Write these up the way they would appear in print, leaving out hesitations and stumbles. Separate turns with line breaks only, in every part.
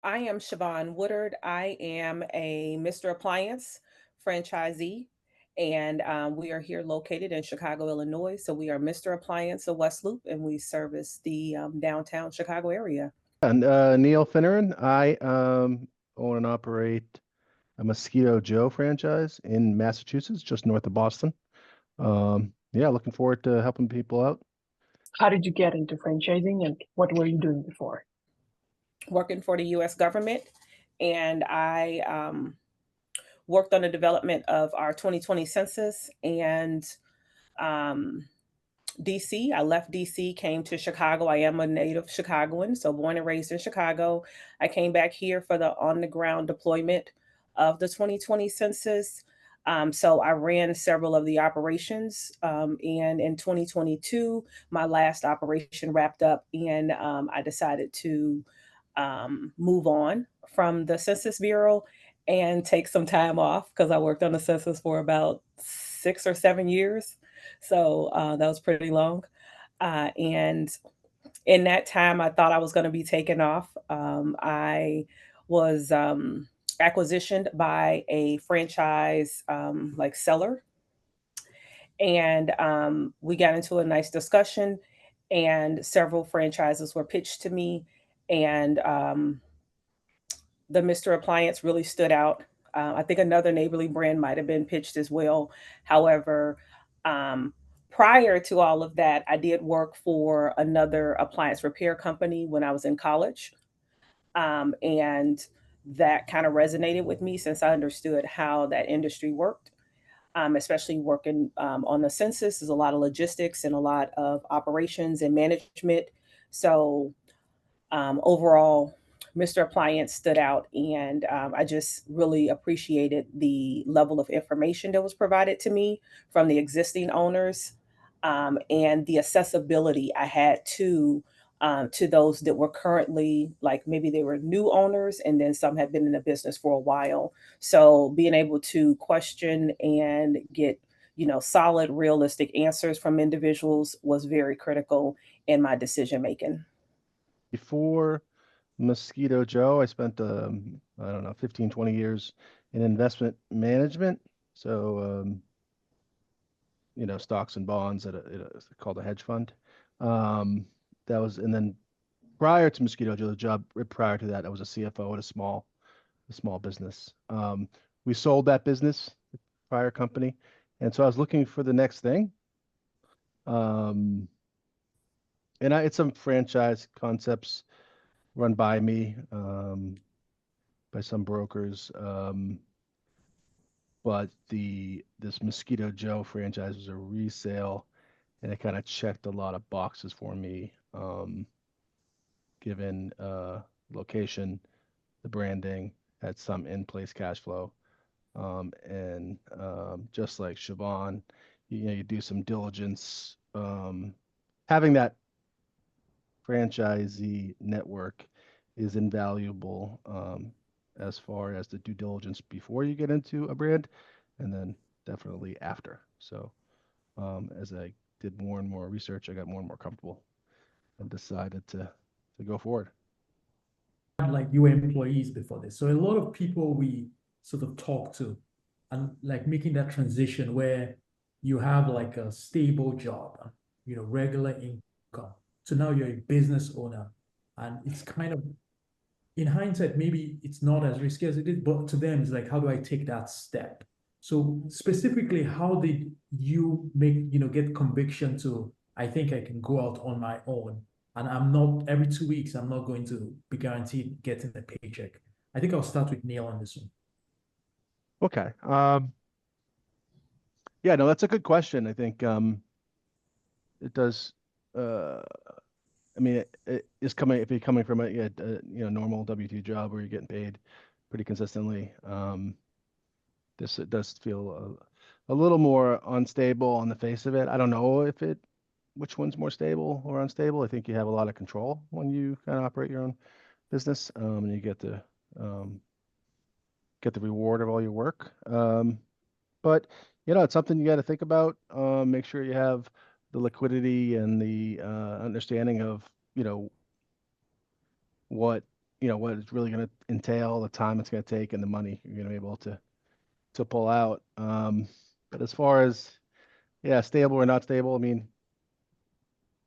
I am Chevonne Woodard. I am a Mr. Appliance franchisee, and we are here located in Chicago, Illinois. So we are Mr. Appliance of West Loop, and we service the downtown Chicago area.
And Neil Finneran, I own and operate a Mosquito Joe franchise in Massachusetts, just north of Boston. Yeah, looking forward to helping people out.
How did you get into franchising and what were you doing before?
Working for the U.S. government, and I worked on the development of our 2020 census and um, DC. I left DC, came to Chicago. I am a native Chicagoan, so born and raised in Chicago. I came back here for the on the ground deployment of the 2020 census. So I ran several of the operations. And in 2022, my last operation wrapped up, and I decided to move on from the Census Bureau and take some time off because I worked on the census for about 6 or 7 years. So that was pretty long. And in that time, I thought I was going to be taken off. I was acquisitioned by a franchise like seller, and we got into a nice discussion, and several franchises were pitched to me, and the Mr. Appliance really stood out. I think another neighborly brand might have been pitched as well. However, um, prior to all of that, I did work for another appliance repair company when I was in college. And that kind of resonated with me since I understood how that industry worked, especially working on the census. There's a lot of logistics and a lot of operations and management. So overall, Mr. Appliance stood out, and I just really appreciated the level of information that was provided to me from the existing owners, and the accessibility I had to those that were currently, like, maybe they were new owners, and then some had been in the business for a while. So being able to question and get solid, realistic answers from individuals was very critical in my decision making.
Before Mosquito Joe, I spent, I don't know, 15, 20 years in investment management. So, stocks and bonds it's called a hedge fund. Um, and then prior to Mosquito Joe, the job prior to that, I was a CFO at a small business. We sold that business, the prior company, and so I was looking for the next thing. Um, and it's some franchise concepts run by me, by some brokers. But this Mosquito Joe franchise was a resale, and it kind of checked a lot of boxes for me, given location, the branding, had some in-place cash flow. And just like Chevonne, you do some diligence. Having that franchisee network is invaluable, as far as the due diligence before you get into a brand, and then definitely after. So as I did more and more research, I got more and more comfortable and decided to go forward.
Like you were employees before this. So a lot of people we sort of talk to and like making that transition where you have like a stable job, regular income. So now you're a business owner. And it's kind of, in hindsight, maybe it's not as risky as it is, but to them, it's like, how do I take that step? So specifically, how did you get conviction to, I think I can go out on my own and I'm not every 2 weeks, I'm not going to be guaranteed getting a paycheck. I think I'll start with Neil on this one.
Okay. Yeah, no, that's a good question. I think it does. Uh, I mean, it is coming if you're coming from a normal W-2 job where you're getting paid pretty consistently. This it does feel a little more unstable on the face of it. I don't know which one's more stable or unstable. I think you have a lot of control when you kind of operate your own business, and you um, get the reward of all your work. But it's something you got to think about. Make sure you have the liquidity and the understanding of what what it's really going to entail, the time it's going to take, and the money you're going to be able to pull out. But as far as stable or not stable, I mean,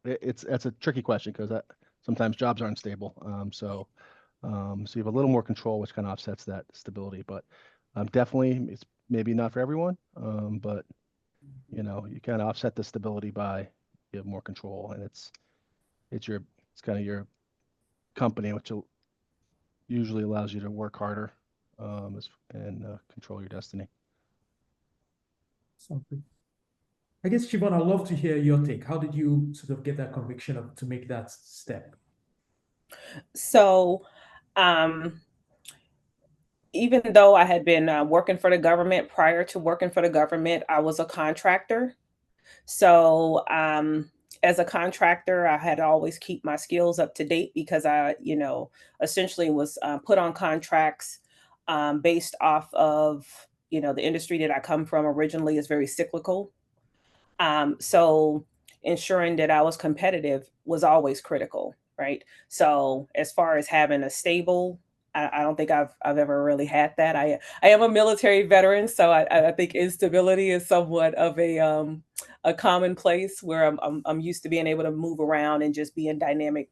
that's a tricky question because sometimes jobs aren't stable. So you have a little more control, which kind of offsets that stability. But definitely, it's maybe not for everyone. But you kind of offset the stability by you have more control, and it's kind of your company, which usually allows you to work harder and control your destiny.
Something. I guess, Chevonne, I'd love to hear your take. How did you sort of get that conviction to make that step?
So, even though I had been working for the government, prior to working for the government, I was a contractor. So, as a contractor, I had to always keep my skills up to date because I, essentially was put on contracts based off of, the industry that I come from originally is very cyclical. So ensuring that I was competitive was always critical, right? So as far as having a stable, I don't think I've ever really had that. I am a military veteran, so I think instability is somewhat of a commonplace where I'm used to being able to move around and just be in dynamic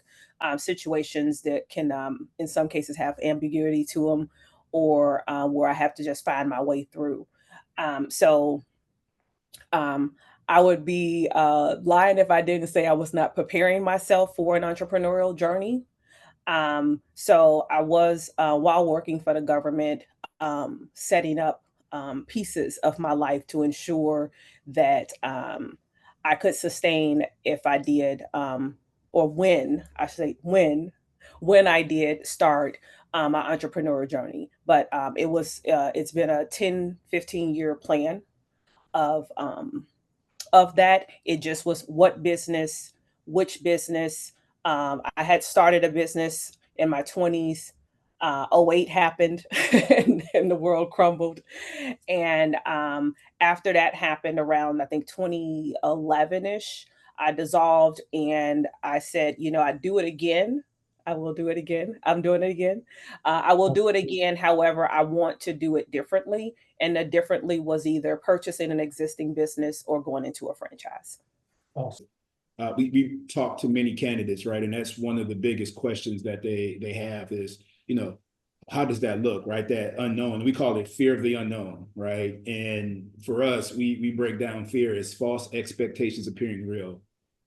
situations that can in some cases have ambiguity to them, or where I have to just find my way through. So I would be lying if I didn't say I was not preparing myself for an entrepreneurial journey. So I was, while working for the government, setting up pieces of my life to ensure that I could sustain if I did, or when I say when I did start my entrepreneurial journey. But it's been a 10-15 year plan of that. It just was which business. I had started a business in my 20s. 08 happened and the world crumbled. And after that happened around, I think 2011-ish, I dissolved and I said, I'd do it again. I will do it again. I'm doing it again. I will do it again. However, I want to do it differently. And the differently was either purchasing an existing business or going into a franchise.
Awesome.
We talked to many candidates, right? And that's one of the biggest questions that they have is, how does that look, right? That unknown. We call it fear of the unknown, right? And for us, we break down fear as false expectations appearing real.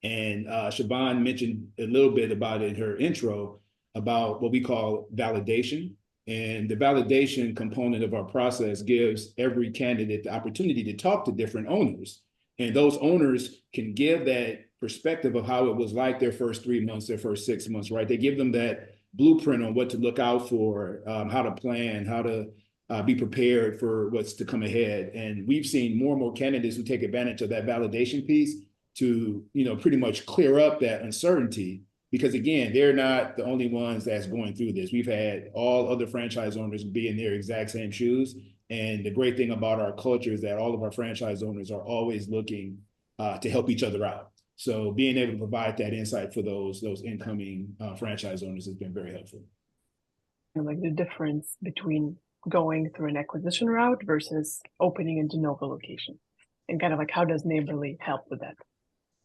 And Chevonne mentioned a little bit about it in her intro about what we call validation. And the validation component of our process gives every candidate the opportunity to talk to different owners. And those owners can give that perspective of how it was like their first 3 months, their first 6 months, right? They give them that blueprint on what to look out for, how to plan, how to be prepared for what's to come ahead. And we've seen more and more candidates who take advantage of that validation piece to, pretty much clear up that uncertainty. Because again, they're not the only ones that's going through this. We've had all other franchise owners be in their exact same shoes. And the great thing about our culture is that all of our franchise owners are always looking to help each other out. So being able to provide that insight for those incoming franchise owners has been very helpful.
And like the difference between going through an acquisition route versus opening a de novo location, and kind of like how does Neighborly help with that?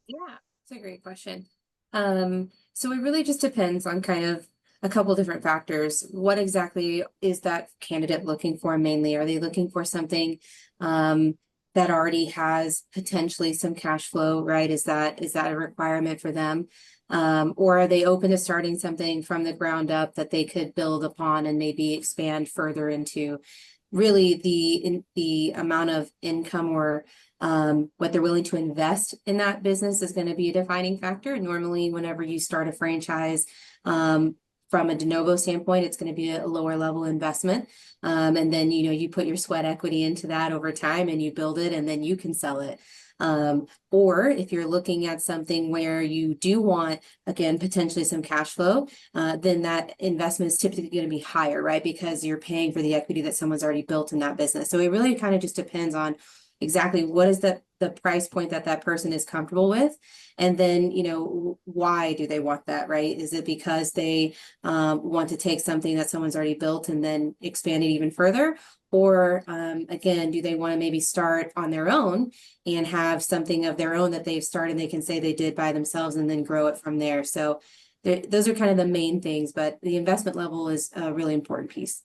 Yeah, it's a great question. So it really just depends on kind of a couple different factors. What exactly is that candidate looking for mainly? Are they looking for something that already has potentially some cash flow, right? Is that a requirement for them? Or are they open to starting something from the ground up that they could build upon and maybe expand further into? Really the amount of income or what they're willing to invest in that business is going to be a defining factor. Normally, whenever you start a franchise, from a de novo standpoint, it's going to be a lower level investment. And then, you put your sweat equity into that over time and you build it and then you can sell it. Or if you're looking at something where you do want, again, potentially some cash flow, then that investment is typically going to be higher, right? Because you're paying for the equity that someone's already built in that business. So it really kind of just depends on, exactly what is the price point that that person is comfortable with. And then, you know, why do they want that, right? Is it because they want to take something that someone's already built and then expand it even further? Or again, do they want to maybe start on their own and have something of their own that they've started, they can say they did by themselves and then grow it from there. So those are kind of the main things, but the investment level is a really important piece.